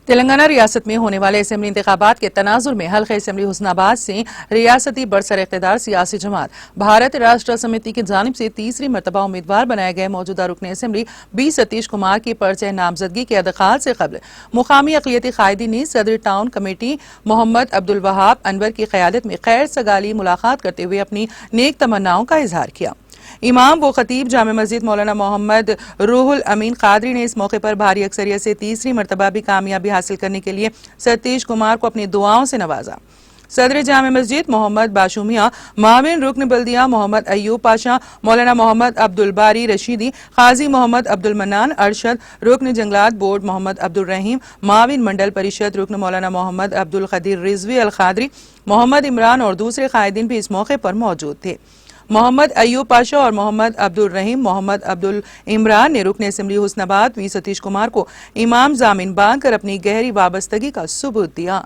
तेलंगाना रियासत में होने वाले असेंबली इंतखाबात के तनाजुर में हल्का असेंबली हुस्नाबाद से रियासती बरसर इख्तिदार सियासी जमात भारत राष्ट्र समिति की जानिब से तीसरी मरतबा उम्मीदवार बनाए गए मौजूदा रुकन असेंबली बी सतीश कुमार की पर्चे नामजदगी के अदखाल से कबल मुकामी अक़लियती कायदी ने सदर टाउन कमेटी मोहम्मद अब्दुल वहाब अनवर की क़यादत में खैर सगाली मुलाकात करते हुए अपनी नेक तमन्नाओं का इजहार किया। इमाम व खतीब जामे मस्जिद मौलाना मोहम्मद रूहुल अमीन कादरी ने इस मौके पर भारी अक्सरियत से तीसरी मरतबा भी कामयाबी हासिल करने के लिए सतीश कुमार को अपनी दुआओं से नवाजा। सदर जामे मस्जिद मोहम्मद बाशुमिया, माविन रुकन बल्दिया मोहम्मद अयूब पाशा, मौलाना मोहम्मद अब्दुल बारी रशीदी, काजी मोहम्मद अब्दुल मन्नान अरशद, रुकन जंगलात बोर्ड मोहम्मद अब्दुल रहीम, माविन मंडल परिषद रुकन मौलाना मोहम्मद अब्दुल कदीर रिजवी अल खादरी, मोहम्मद इमरान और दूसरे कायदीन भी इस मौके पर मौजूद थे। मोहम्मद अयूब पाशा और मोहम्मद अब्दुल रहीम मोहम्मद अब्दुल इमरान ने रुकन असेंबली हुस्नाबाद वी सतीश कुमार को इमाम जामिन बांधकर अपनी गहरी वाबस्तगी का सबूत दिया।